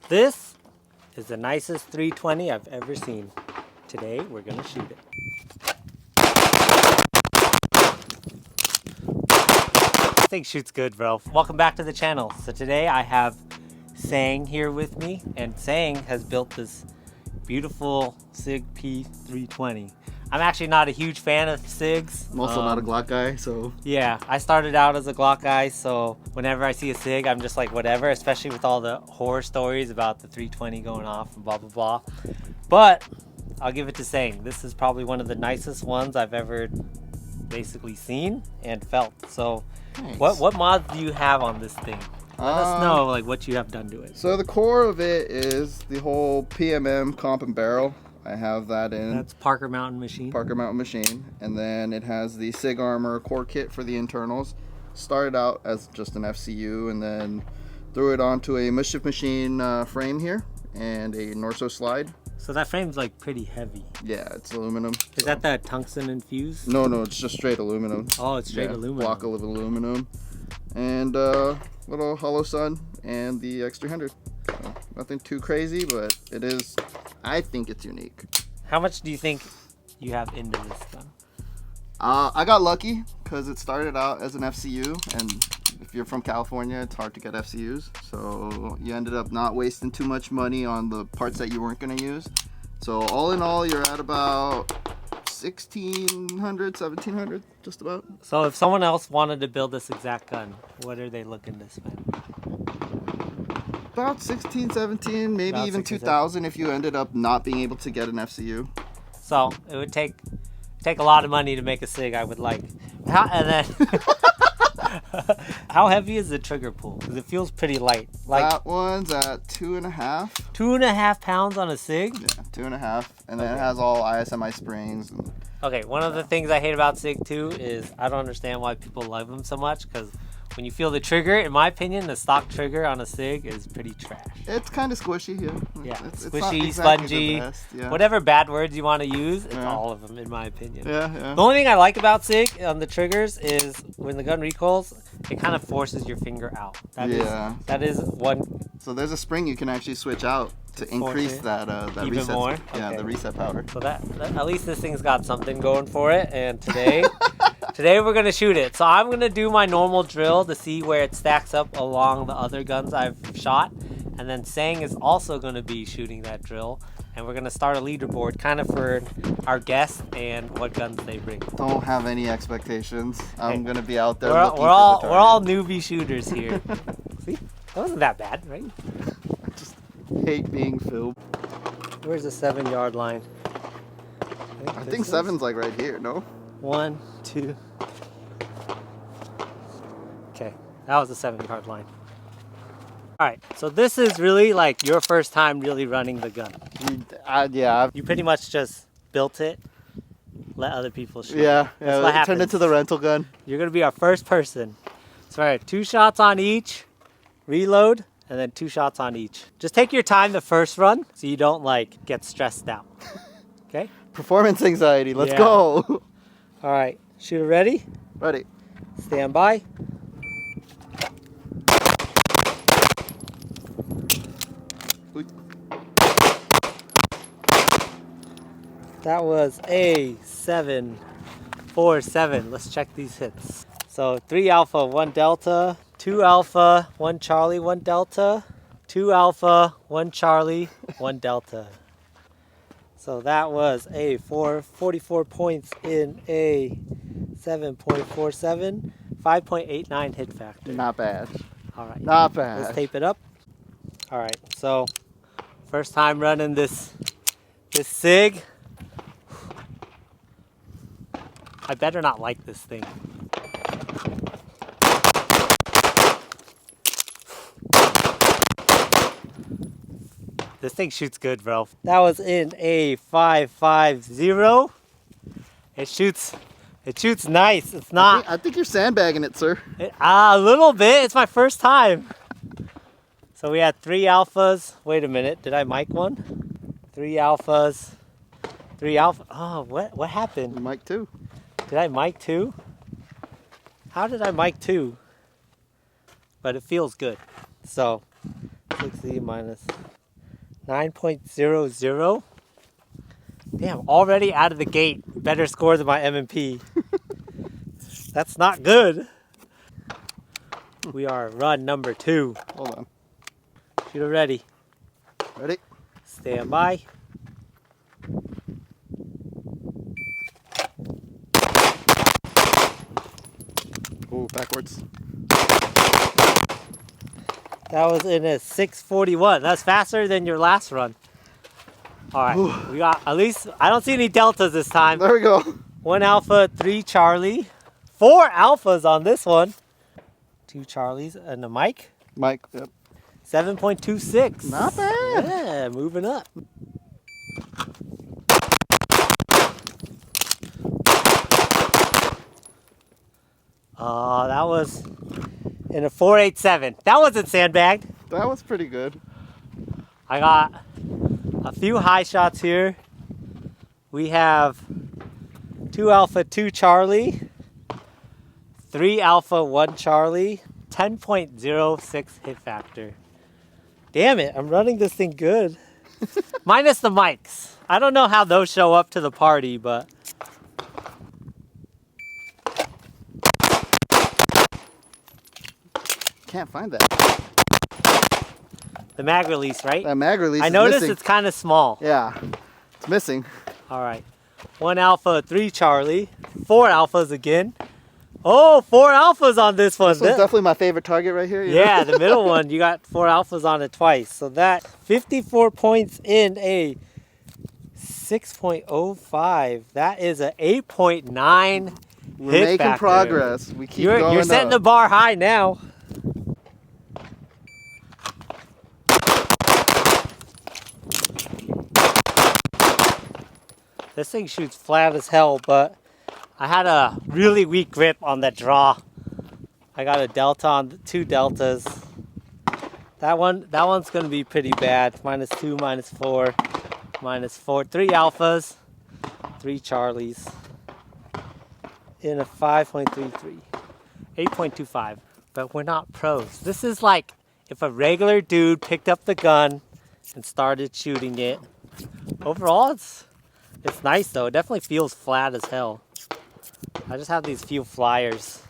This is the nicest 320 I've ever seen. Today we're gonna shoot it. This thing shoots good, bro. Welcome back to the channel. So today I have Sang here with me, and Sang has built this beautiful SIG P320. I'm actually not a huge fan of SIGs. I'm also not a Glock guy, so... Yeah, I started out as a Glock guy, so whenever I see a SIG, I'm just like, whatever, especially with all the horror stories about the 320 going off and blah, blah, blah. But I'll give it to Sang. This is probably one of the nicest ones I've ever basically seen and felt. So nice. What mods do you have on this thing? Let us know like what you have done to it. So the core of it is the whole PMM comp and barrel. I have that in. That's Parker Mountain machine. Parker Mountain machine. And then it has the SIG Armor core kit for the internals. Started out as just an FCU and then threw it onto a Mischief machine frame here and a Norsso slide. So that frame's like pretty heavy. Yeah, it's aluminum. Is that the tungsten infused? No, it's just straight aluminum. Oh, it's straight aluminum. Block of aluminum. And little Holosun and the X300. So nothing too crazy, but it is, I think it's unique. How much do you think you have into this gun? I got lucky because it started out as an FCU, and if you're from California, it's hard to get FCUs. So you ended up not wasting too much money on the parts that you weren't going to use. So all in all, you're at about 1,600, 1,700, just about. So if someone else wanted to build this exact gun, what are they looking to spend? About 16, 17, maybe About even 2,000 if you ended up not being able to get an FCU. So it would take a lot of money to make a SIG, I would like. How heavy is the trigger pull? Because it feels pretty light. Like that one's at 2.5. 2.5 pounds on a SIG? Yeah, 2.5. And then it has all ISMI springs. Okay, one of the things I hate about SIG too is I don't understand why people love them so much, because when you feel the trigger, in my opinion, the stock trigger on a SIG is pretty trash. It's kind of squishy, yeah. Yeah, it's squishy, not exactly spongy, the best, yeah. Whatever bad words you want to use, it's Yeah. all of them, in my opinion. Yeah. The only thing I like about SIG on the triggers is when the gun recoils, it kind of forces your finger out. That is one. So there's a spring you can actually switch out to increase that even reset. more? Yeah, Okay. the reset power. So that at least this thing's got something going for it. And today we're gonna shoot it. So I'm gonna do my normal drill to see where it stacks up along the other guns I've shot. And then Sang is also gonna be shooting that drill. And we're gonna start a leaderboard kind of for our guests and what guns they bring. Don't have any expectations. I'm gonna be out there. We're looking all for the we're all newbie shooters here. See? That wasn't that bad, right? I just hate being filmed. Where's the 7-yard line? I think 7's like right here, no? 1, 2. Okay, that was the 7-yard line. Alright, so this is really like your first time really running the gun. Yeah. You pretty much just built it, let other people shoot. Yeah, That's what it turned happens. into the rental gun. You're gonna be our first person. So alright, 2 shots on each, reload, and then 2 shots on each. Just take your time the first run so you don't like get stressed out. Okay? Performance anxiety, let's Yeah. go. Alright, shooter ready? Ready. Stand by. That was a 747. Let's check these hits. So 3 Alpha, 1 Delta, 2 Alpha, 1 Charlie, 1 Delta, 2 Alpha, 1 Charlie, 1 Delta. So that was a 44 points in a 7.47, 5.89 hit factor. Not bad. All right. Not bad. Let's tape it up. All right. So first time running this SIG. I better not like this thing. This thing shoots good, bro. That was in a 5.50. It shoots nice. It's not. I think you're sandbagging it, sir. A little bit. It's my first time. So we had 3 alphas. Wait a minute. Did I mic one? 3 alphas. 3 alpha. Oh, what happened? Mic 2. Did I mic 2? How did I mic 2? But it feels good. So 60 minus 9.00. Damn, already out of the gate. Better score than my M&P. That's not good. We are run number 2. Hold on. Shooter ready. Ready? Stand by. Ooh, backwards. That was in a 641. That's faster than your last run. All right, we got at least, I don't see any deltas this time. There we go. 1 Alpha, 3 Charlie. 4 Alphas on this one. 2 Charlies and a mic. Mike, yep. 7.26. Not bad. Yeah, moving up. That was in a 487. That wasn't sandbagged. That was pretty good. I got a few high shots here. We have 2 Alpha, 2 Charlie, 3 Alpha, 1 Charlie, 10.06 hit factor. Damn it, I'm running this thing good. Minus the mics. I don't know how those show up to the party, but Can't find that. the mag release, right? That mag release I is noticed missing. it's kind of small. Yeah, it's missing. All right. 1 Alpha, 3 Charlie, 4 Alphas again. Oh, 4 Alphas on this one. This one's definitely my favorite target right here. Yeah, the middle one, you got 4 Alphas on it twice. So that 54 points in a 6.05. That is a 8.9 We're hit making factor. progress. We keep going You're setting the up. bar high now. This thing shoots flat as hell, but I had a really weak grip on that draw. I got a delta on 2 deltas. That one's gonna be pretty bad. -2, -4, -4. 3 Alphas, 3 Charlies. In a 5.33. 8.25. But we're not pros. This is like if a regular dude picked up the gun and started shooting it. Overall, it's nice though. It definitely feels flat as hell. I just have these few flyers.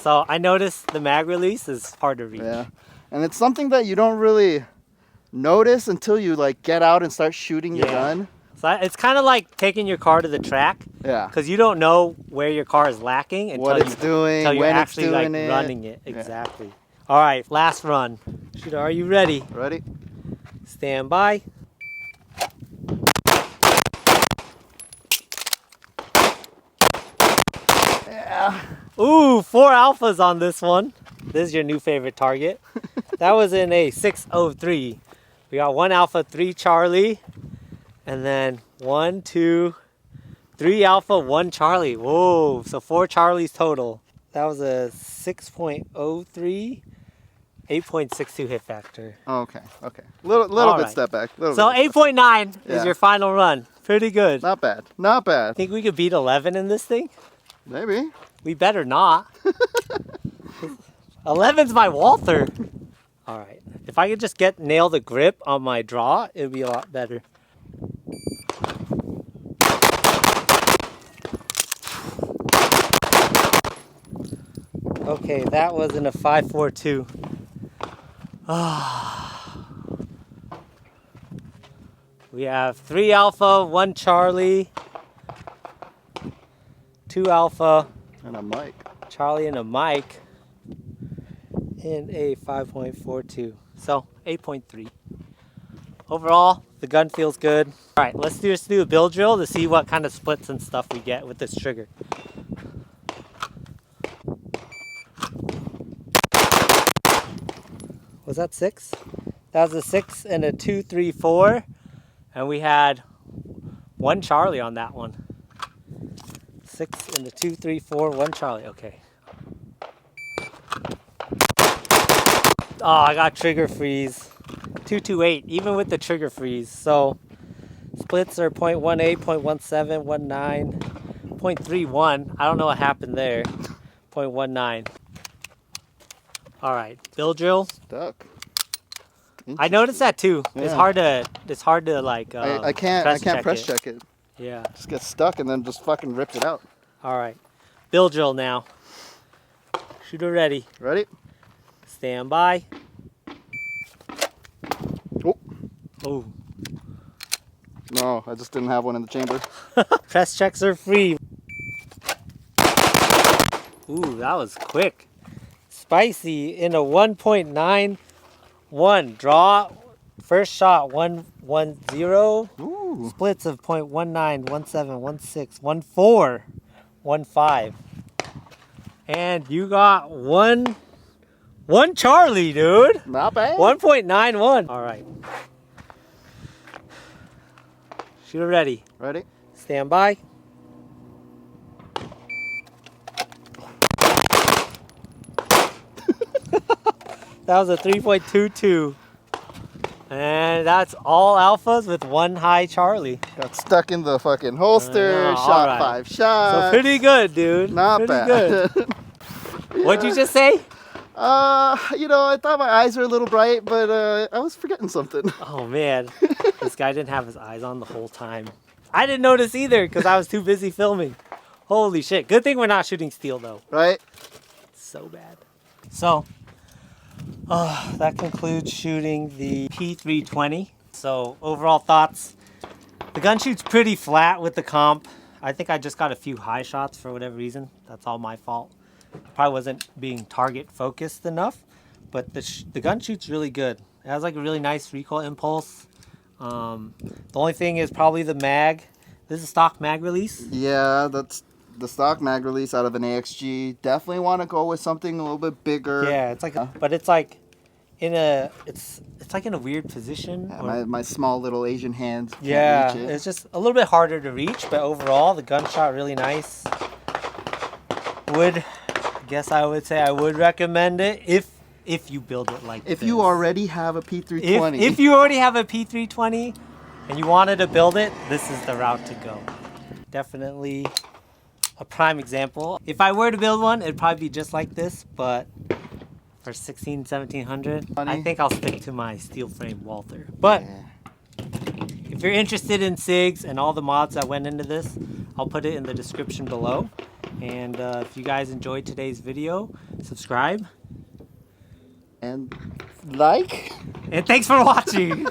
So I noticed the mag release is hard to reach. Yeah, and it's something that you don't really notice until you like get out and start shooting your gun. So it's kind of like taking your car to the track. Yeah. Because you don't know where your car is lacking until What it's doing, until you're when it's actually like doing it. running it. Yeah. Exactly. All right, last run. Shooter, are you ready? Ready? Stand by. Yeah. Ooh, 4 Alphas on this one. This is your new favorite target. That was in a 603. We got 1 Alpha, 3 Charlie, and then 1, 2, 3 Alpha, 1 Charlie. Whoa, so 4 Charlies total. That was a 6.03, 8.62 hit factor. Oh, okay. Little All bit right. step back. So bit. 8.9 Yeah. is your final run. Pretty good. Not bad. Not bad. Think we could beat 11 in this thing? Maybe. We better not. 11's my Walther. All right. If I could just nail the grip on my draw, it would be a lot better. Okay, that was in a 5.42. We have 3 Alpha, 1 Charlie, 2 Alpha, And a mic. Charlie and a mic in a 5.42. So 8.3. Overall, the gun feels good. All right, let's just do a build drill to see what kind of splits and stuff we get with this trigger. Was that 6? That was a 6 and a 2, 3, 4. And we had 1 Charlie on that one. 6 and a 2, 3, 4, 1 Charlie. Okay. Oh, I got trigger freeze. 228, even with the trigger freeze. So splits are 0.18, 0.17, 0.19, 0.31. I don't know what happened there. 0.19. All right, bill drill. Stuck. I noticed that too. Yeah. It's hard to like. I can't press check it. Yeah. Just gets stuck and then just fucking rips it out. All right, bill drill now. Shooter ready. Ready? Stand by. Oh. Oh. No, I just didn't have one in the chamber. Press checks are free. Ooh, that was quick. Spicy in a 1.91. Draw. First shot 110. Ooh. Splits of 0.19, 17, 16, 14, 15. And you got one Charlie, dude. Not bad. 1.91. All right. Shooter ready. Ready? Stand by. That was a 3.22. And that's all alphas with one high Charlie. Got stuck in the fucking holster. All Shot right. 5 shots. So pretty good, dude. Not pretty bad. Good. What'd you just say? You know, I thought my eyes were a little bright, but I was forgetting something. Oh man, this guy didn't have his eyes on the whole time. I didn't notice either because I was too busy filming. Holy shit. Good thing we're not shooting steel though. Right? So bad. So, that concludes shooting the P320. So overall thoughts, the gun shoots pretty flat with the comp. I think I just got a few high shots for whatever reason. That's all my fault. Probably wasn't being target focused enough, but the gun shoots really good. It has like a really nice recoil impulse. The only thing is probably the mag. This is a stock mag release. Yeah, that's the stock mag release out of an AXG. Definitely want to go with something a little bit bigger. Yeah, it's like, but it's like in a, it's like in a weird position. Yeah, my small little Asian hands can't yeah, reach it. it's just a little bit harder to reach, but overall the gunshot really nice. I would say I would recommend it if you build it like if this. you already have a P320. If you already have a P320 and you wanted to build it, this is the route to go. Definitely a prime example. If I were to build one, it'd probably be just like this, but for 1700, I think I'll stick to my steel frame Walther. But if you're interested in SIGs and all the mods that went into this, I'll put it in the description below. And if you guys enjoyed today's video, subscribe. And like. And thanks for watching.